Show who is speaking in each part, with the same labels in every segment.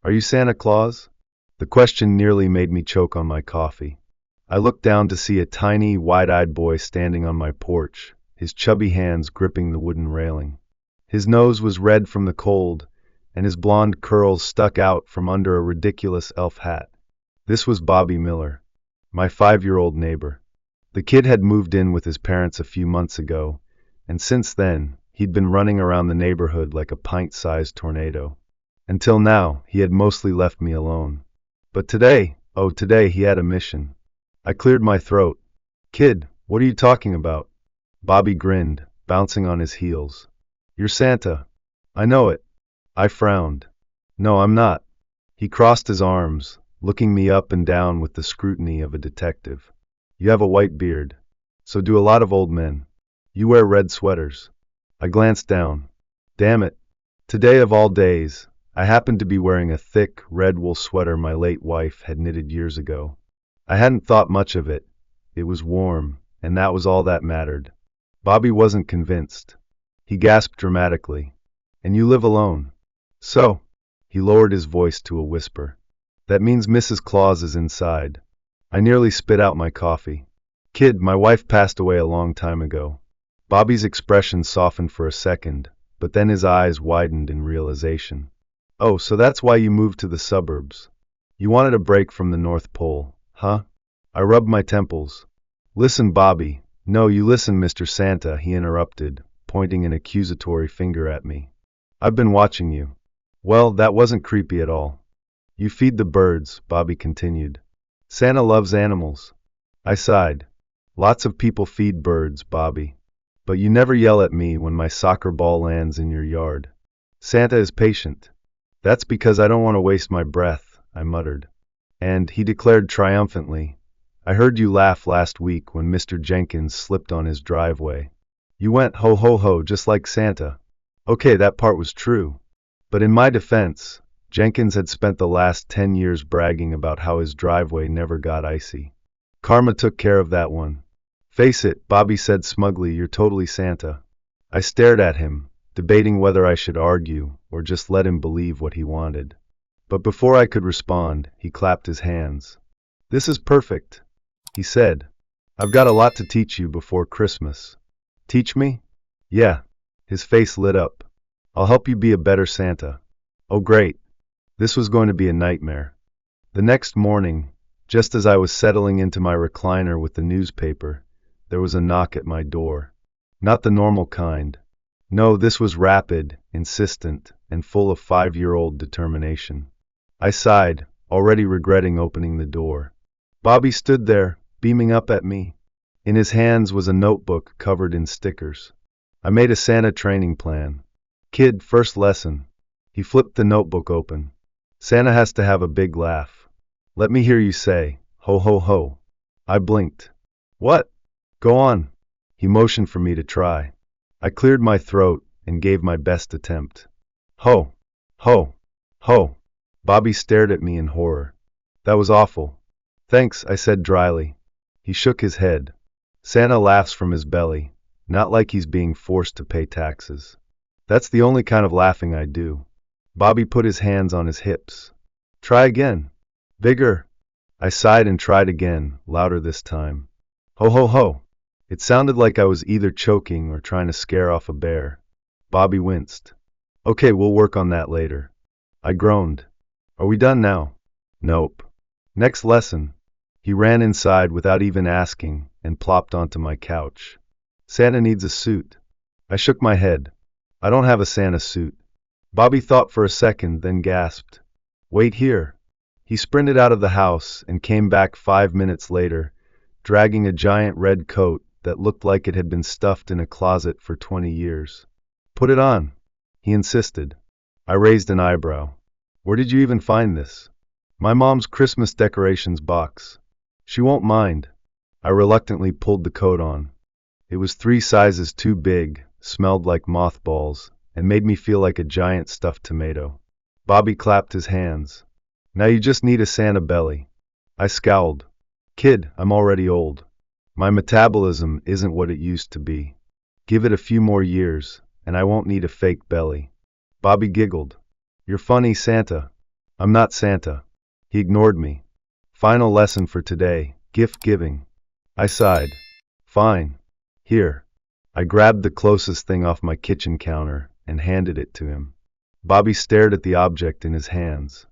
Speaker 1: Are you Santa Claus? The question nearly made me choke on my coffee. I looked down to see a tiny, wide-eyed boy standing on my porch, his chubby hands gripping the wooden railing. His nose was red from the cold, and his blonde curls stuck out from under a ridiculous elf hat. This was Bobby Miller, my 5-year-old neighbor. The kid had moved in with his parents a few months ago, and since then, he'd been running around the neighborhood like a pint-sized tornado. Until now, he had mostly left me alone. But today, he had a mission. I cleared my throat. Kid, what are you talking about? Bobby grinned, bouncing on his heels. You're Santa. I know it. I frowned. No, I'm not. He crossed his arms, looking me up and down with the scrutiny of a detective. You have a white beard. So do a lot of old men. You wear red sweaters. I glanced down. Damn it. Today of all days, I happened to be wearing a thick, red wool sweater my late wife had knitted years ago. I hadn't thought much of it. It was warm, and that was all that mattered. Bobby wasn't convinced. He gasped dramatically. And you live alone? So? He lowered his voice to a whisper. That means Mrs. Claus is inside. I nearly spit out my coffee. Kid, my wife passed away a long time ago. Bobby's expression softened for a second, but then his eyes widened in realization. Oh, so that's why you moved to the suburbs. You wanted a break from the North Pole, huh? I rubbed my temples. Listen, Bobby. No, you listen, Mr. Santa, he interrupted, pointing an accusatory finger at me. I've been watching you. Well, that wasn't creepy at all. You feed the birds, Bobby continued. Santa loves animals. I sighed. Lots of people feed birds, Bobby. But you never yell at me when my soccer ball lands in your yard. Santa is patient. That's because I don't want to waste my breath, I muttered. And, he declared triumphantly, I heard you laugh last week when Mr. Jenkins slipped on his driveway. You went ho ho ho just like Santa. Okay, that part was true. But in my defense, Jenkins had spent the last 10 years bragging about how his driveway never got icy. Karma took care of that one. Face it, Bobby said smugly, you're totally Santa. I stared at him, debating whether I should argue or just let him believe what he wanted. But before I could respond, he clapped his hands. This is perfect, he said. I've got a lot to teach you before Christmas. Teach me? Yeah. His face lit up. I'll help you be a better Santa. Oh great. This was going to be a nightmare. The next morning, just as I was settling into my recliner with the newspaper, there was a knock at my door. Not the normal kind. No, this was rapid, insistent, and full of 5-year-old determination. I sighed, already regretting opening the door. Bobby stood there, beaming up at me. In his hands was a notebook covered in stickers. I made a Santa training plan. Kid, first lesson. He flipped the notebook open. Santa has to have a big laugh. Let me hear you say, ho ho ho. I blinked. What? Go on. He motioned for me to try. I cleared my throat and gave my best attempt. Ho, ho, ho. Bobby stared at me in horror. That was awful. Thanks, I said dryly. He shook his head. Santa laughs from his belly, not like he's being forced to pay taxes. That's the only kind of laughing I do. Bobby put his hands on his hips. Try again. Bigger. I sighed and tried again, louder this time. Ho ho ho. It sounded like I was either choking or trying to scare off a bear. Bobby winced. Okay, we'll work on that later. I groaned. Are we done now? Nope. Next lesson. He ran inside without even asking and plopped onto my couch. Santa needs a suit. I shook my head. I don't have a Santa suit. Bobby thought for a second, then gasped. Wait here. He sprinted out of the house and came back 5 minutes later, dragging a giant red coat that looked like it had been stuffed in a closet for 20 years. Put it on, he insisted. I raised an eyebrow. Where did you even find this? My mom's Christmas decorations box. She won't mind. I reluctantly pulled the coat on. It was 3 sizes too big, smelled like mothballs, and made me feel like a giant stuffed tomato. Bobby clapped his hands. Now you just need a Santa belly. I scowled. Kid, I'm already old. My metabolism isn't what it used to be. Give it a few more years, and I won't need a fake belly. Bobby giggled. You're funny, Santa. I'm not Santa. He ignored me. Final lesson for today, gift giving. I sighed. Fine. Here. I grabbed the closest thing off my kitchen counter and handed it to him. Bobby stared at the object in his hands.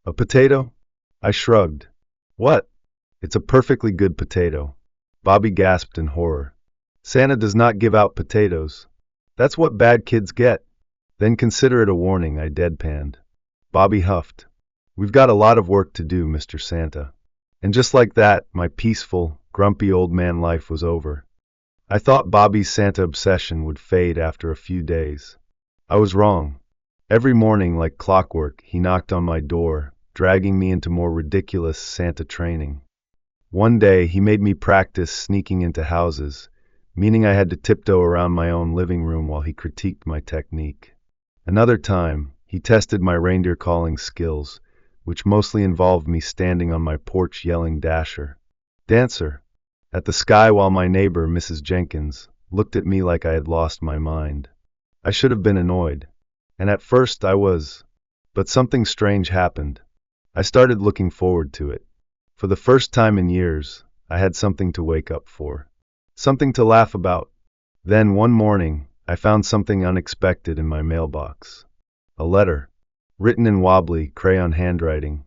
Speaker 1: A potato? I shrugged. What? It's a perfectly good potato. Bobby gasped in horror. Santa does not give out potatoes. That's what bad kids get. Then consider it a warning, I deadpanned. Bobby huffed. We've got a lot of work to do, Mr. Santa. And just like that, my peaceful, grumpy old man life was over. I thought Bobby's Santa obsession would fade after a few days. I was wrong. Every morning, like clockwork, he knocked on my door, dragging me into more ridiculous Santa training. One day, he made me practice sneaking into houses, meaning I had to tiptoe around my own living room while he critiqued my technique. Another time, he tested my reindeer-calling skills, which mostly involved me standing on my porch yelling Dasher, Dancer, at the sky while my neighbor, Mrs. Jenkins, looked at me like I had lost my mind. I should have been annoyed. And at first I was. But something strange happened. I started looking forward to it. For the first time in years, I had something to wake up for. Something to laugh about. Then one morning, I found something unexpected in my mailbox. A letter, written in wobbly, crayon handwriting.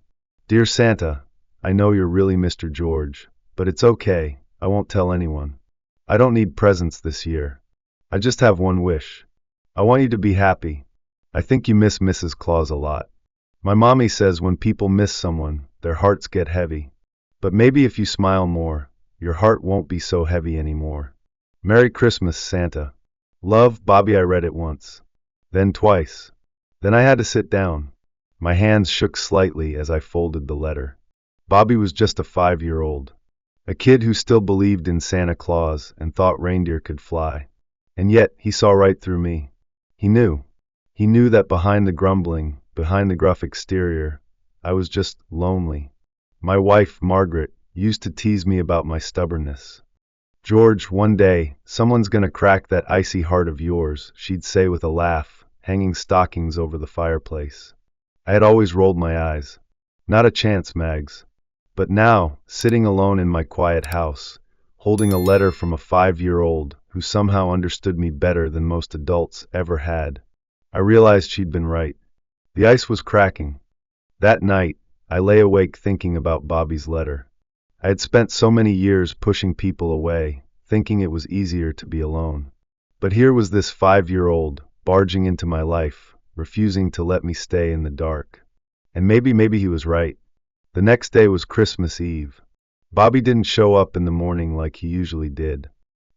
Speaker 1: Dear Santa, I know you're really Mr. George, but it's okay, I won't tell anyone. I don't need presents this year. I just have one wish. I want you to be happy. I think you miss Mrs. Claus a lot. My mommy says when people miss someone, their hearts get heavy. But maybe if you smile more, your heart won't be so heavy anymore. Merry Christmas, Santa. Love, Bobby. I read it once. Then twice. Then I had to sit down. My hands shook slightly as I folded the letter. Bobby was just a 5-year-old. A kid who still believed in Santa Claus and thought reindeer could fly. And yet, he saw right through me. He knew. He knew that behind the grumbling, behind the gruff exterior, I was just lonely. My wife, Margaret, used to tease me about my stubbornness. George, one day, someone's gonna crack that icy heart of yours, she'd say with a laugh, hanging stockings over the fireplace. I had always rolled my eyes. Not a chance, Mags. But now, sitting alone in my quiet house, holding a letter from a 5-year-old who somehow understood me better than most adults ever had, I realized she'd been right. The ice was cracking. That night, I lay awake thinking about Bobby's letter. I had spent so many years pushing people away, thinking it was easier to be alone. But here was this 5-year-old, barging into my life, refusing to let me stay in the dark. And maybe he was right. The next day was Christmas Eve. Bobby didn't show up in the morning like he usually did.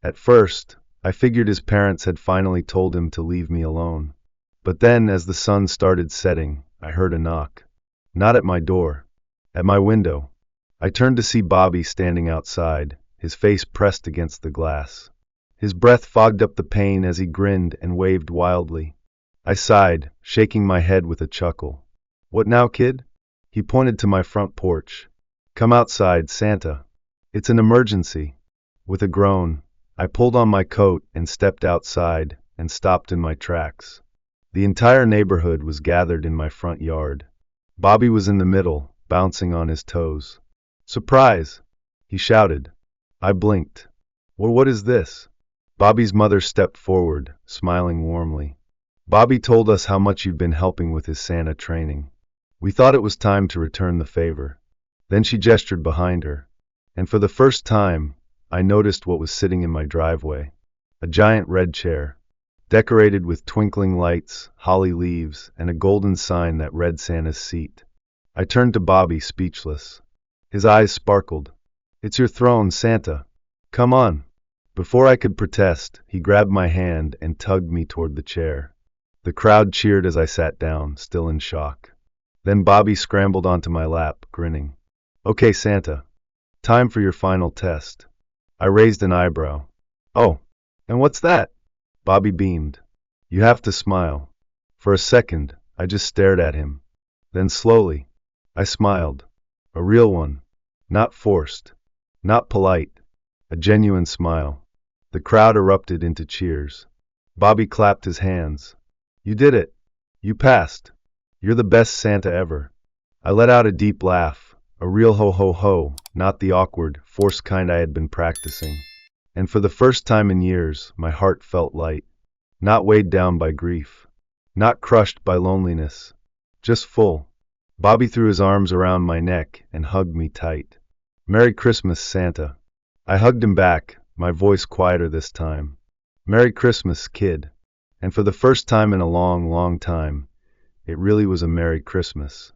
Speaker 1: At first, I figured his parents had finally told him to leave me alone. But then, as the sun started setting, I heard a knock. Not at my door. At my window. I turned to see Bobby standing outside, his face pressed against the glass. His breath fogged up the pane as he grinned and waved wildly. I sighed, shaking my head with a chuckle. What now, kid? He pointed to my front porch. Come outside, Santa. It's an emergency. With a groan, I pulled on my coat and stepped outside and stopped in my tracks. The entire neighborhood was gathered in my front yard. Bobby was in the middle, bouncing on his toes. Surprise! He shouted. I blinked. Well, what is this? Bobby's mother stepped forward, smiling warmly. Bobby told us how much you've been helping with his Santa training. We thought it was time to return the favor. Then she gestured behind her. And for the first time, I noticed what was sitting in my driveway. A giant red chair, decorated with twinkling lights, holly leaves, and a golden sign that read Santa's seat. I turned to Bobby, speechless. His eyes sparkled. It's your throne, Santa. Come on. Before I could protest, he grabbed my hand and tugged me toward the chair. The crowd cheered as I sat down, still in shock. Then Bobby scrambled onto my lap, grinning. Okay, Santa. Time for your final test. I raised an eyebrow. Oh, and what's that? Bobby beamed. You have to smile. For a second, I just stared at him. Then slowly, I smiled. A real one. Not forced. Not polite. A genuine smile. The crowd erupted into cheers. Bobby clapped his hands. You did it. You passed. You're the best Santa ever. I let out a deep laugh, a real ho ho ho, not the awkward, forced kind I had been practicing. And for the first time in years, my heart felt light, not weighed down by grief, not crushed by loneliness, just full. Bobby threw his arms around my neck and hugged me tight. "Merry Christmas, Santa." I hugged him back, my voice quieter this time. "Merry Christmas, kid." And for the first time in a long, long time, it really was a Merry Christmas.